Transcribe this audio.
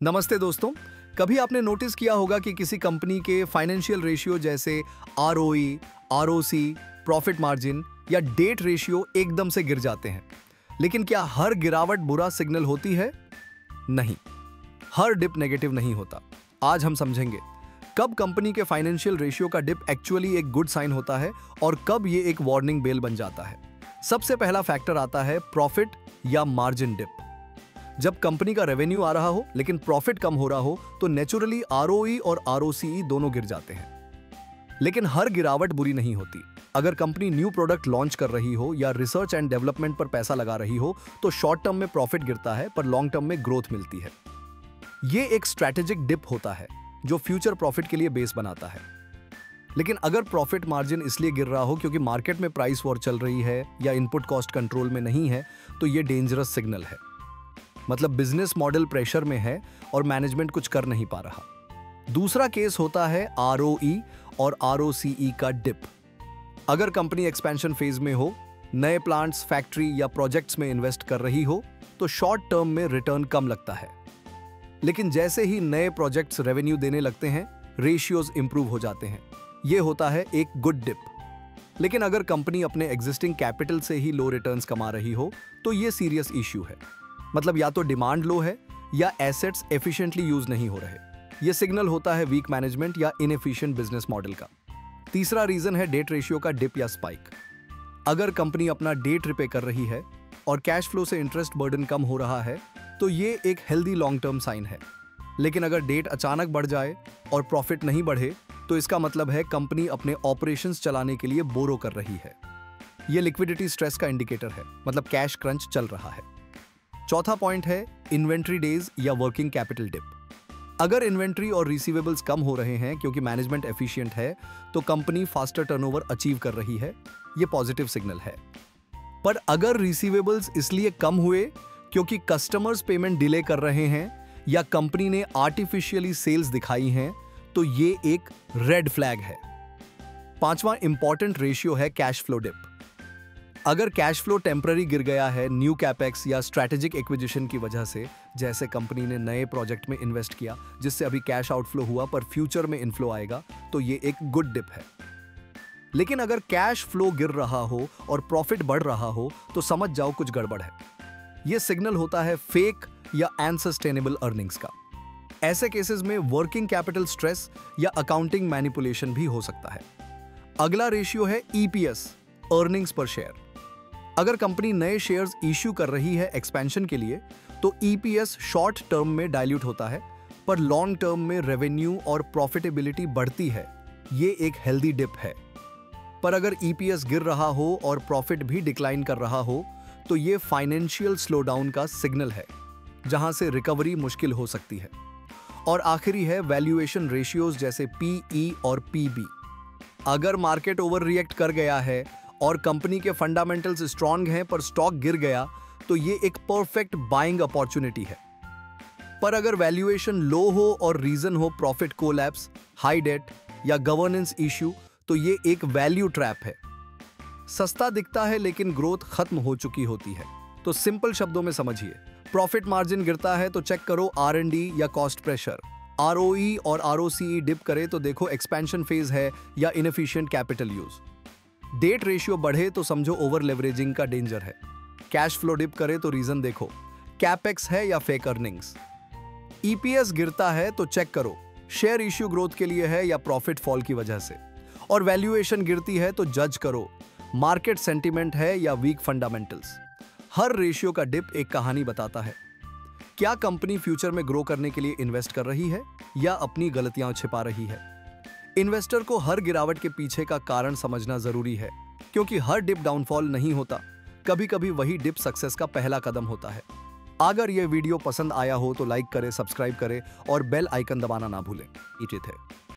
नमस्ते दोस्तों। कभी आपने नोटिस किया होगा कि किसी कंपनी के फाइनेंशियल रेशियो जैसे आरओई, आरओसी, प्रॉफिट मार्जिन या डेट रेशियो एकदम से गिर जाते हैं। लेकिन क्या हर गिरावट बुरा सिग्नल होती है? नहीं, हर डिप नेगेटिव नहीं होता। आज हम समझेंगे कब कंपनी के फाइनेंशियल रेशियो का डिप एक्चुअली एक गुड साइन होता है और कब ये एक वार्निंग बेल बन जाता है। सबसे पहला फैक्टर आता है प्रॉफिट या मार्जिन डिप। जब कंपनी का रेवेन्यू आ रहा हो लेकिन प्रॉफिट कम हो रहा हो तो नेचुरली आरओई और आरओसीई दोनों गिर जाते हैं। लेकिन हर गिरावट बुरी नहीं होती। अगर कंपनी न्यू प्रोडक्ट लॉन्च कर रही हो या रिसर्च एंड डेवलपमेंट पर पैसा लगा रही हो तो शॉर्ट टर्म में प्रॉफिट गिरता है पर लॉन्ग टर्म में ग्रोथ मिलती है। ये एक स्ट्रैटेजिक डिप होता है जो फ्यूचर प्रॉफिट के लिए बेस बनाता है। लेकिन अगर प्रॉफिट मार्जिन इसलिए गिर रहा हो क्योंकि मार्केट में प्राइस वॉर चल रही है या इनपुट कॉस्ट कंट्रोल में नहीं है तो ये डेंजरस सिग्नल है। मतलब बिजनेस मॉडल प्रेशर में है और मैनेजमेंट कुछ कर नहीं पा रहा। दूसरा केस होता है आरओई और आरओसीई का डिप। अगर कंपनी एक्सपेंशन फेज में हो, नए प्लांट्स, फैक्ट्री या प्रोजेक्ट्स में इन्वेस्ट कर रही हो तो शॉर्ट टर्म में रिटर्न कम लगता है। लेकिन जैसे ही नए प्रोजेक्ट्स रेवेन्यू देने लगते हैं, रेशियोज इंप्रूव हो जाते हैं। यह होता है एक गुड डिप। लेकिन अगर कंपनी अपने एग्जिस्टिंग कैपिटल से ही लो रिटर्न्स कमा रही हो तो यह सीरियस इश्यू है। मतलब या तो डिमांड लो है या एसेट्स एफिशिएंटली यूज नहीं हो रहे। यह सिग्नल होता है वीक मैनेजमेंट या इनएफिशिएंट बिजनेस मॉडल का। तीसरा रीजन है डेट रेशियो का डिप या स्पाइक। अगर कंपनी अपना डेट रिपे कर रही है और कैश फ्लो से इंटरेस्ट बर्डन कम हो रहा है तो ये एक हेल्दी लॉन्ग टर्म साइन है। लेकिन अगर डेट अचानक बढ़ जाए और प्रॉफिट नहीं बढ़े तो इसका मतलब है कंपनी अपने ऑपरेशंस चलाने के लिए बोरो कर रही है। यह लिक्विडिटी स्ट्रेस का इंडिकेटर है, मतलब कैश क्रंच चल रहा है। चौथा पॉइंट है इन्वेंट्री डेज या वर्किंग कैपिटल डिप। अगर इन्वेंट्री और रिसीवेबल्स कम हो रहे हैं क्योंकि मैनेजमेंट एफिशिएंट है तो कंपनी फास्टर टर्नओवर अचीव कर रही है। यह पॉजिटिव सिग्नल है। पर अगर रिसीवेबल्स इसलिए कम हुए क्योंकि कस्टमर्स पेमेंट डिले कर रहे हैं या कंपनी ने आर्टिफिशियली सेल्स दिखाई हैं तो ये एक रेड फ्लैग है। पांचवा इंपॉर्टेंट रेशियो है कैश फ्लो डिप। अगर कैश फ्लो टेम्पररी गिर गया है न्यू कैपेक्स या स्ट्रैटेजिक एक्विजिशन की वजह से, जैसे कंपनी ने नए प्रोजेक्ट में इन्वेस्ट किया जिससे अभी कैश आउटफ्लो हुआ पर फ्यूचर में इनफ्लो आएगा, तो ये एक गुड डिप है। लेकिन अगर कैश फ्लो गिर रहा हो और प्रॉफिट बढ़ रहा हो तो समझ जाओ कुछ गड़बड़ है। यह सिग्नल होता है फेक या अनसस्टेनेबल अर्निंग्स का। ऐसे केसेस में वर्किंग कैपिटल स्ट्रेस या अकाउंटिंग मैनिपुलेशन भी हो सकता है। अगला रेशियो है ईपीएस, अर्निंग्स पर शेयर। अगर कंपनी नए शेयर्स इश्यू कर रही है एक्सपेंशन के लिए तो ईपीएस शॉर्ट टर्म में डाइल्यूट होता है पर लॉन्ग टर्म में रेवेन्यू और प्रॉफिटेबिलिटी बढ़ती है। ये एक हेल्दी डिप है। पर अगर ईपीएस गिर रहा हो और प्रॉफिट भी डिक्लाइन कर रहा हो तो ये फाइनेंशियल स्लोडाउन का सिग्नल है जहां से रिकवरी मुश्किल हो सकती है। और आखिरी है वैल्यूएशन रेशियोज जैसे पीई और पीबी। अगर मार्केट ओवर रिएक्ट कर गया है और कंपनी के फंडामेंटल्स स्ट्रांग हैं पर स्टॉक गिर गया तो ये एक परफेक्ट बाइंग अपॉर्चुनिटी है। पर अगर वैल्यूएशन लो हो और रीजन हो प्रॉफिट कोलैप्स, हाई डेट या गवर्नेंस इश्यू तो ये एक वैल्यू ट्रैप है। सस्ता दिखता है लेकिन ग्रोथ खत्म हो चुकी होती है। तो सिंपल शब्दों में समझिए, प्रॉफिट मार्जिन गिरता है तो चेक करो आर&डी या कॉस्ट प्रेशर। आरओई और आरओसीई डिप करे तो देखो एक्सपेंशन फेज है या inefficient capital use. Debt ratio बढ़े तो समझो ओवर लेवरेजिंग का डेंजर है। कैश फ्लो डिप करे तो रीजन देखो, कैपेक्स है या फेक अर्निंग्स। ईपीएस गिरता है तो चेक करो शेयर इश्यू ग्रोथ के लिए है या प्रॉफिट फॉल की वजह से। और वैल्यूएशन गिरती है तो जज करो मार्केट सेंटीमेंट है या वीक फंडामेंटल्स। हर रेशियो का डिप एक कहानी बताता है। क्या कंपनी फ्यूचर में ग्रो करने के लिए इन्वेस्ट कर रही है या अपनी गलतियां छिपा रही है? इन्वेस्टर को हर गिरावट के पीछे का कारण समझना जरूरी है क्योंकि हर डिप डाउनफॉल नहीं होता। कभी कभी वही डिप सक्सेस का पहला कदम होता है। अगर यह वीडियो पसंद आया हो तो लाइक करें, सब्सक्राइब करें और बेल आइकन दबाना ना भूलें। इट है।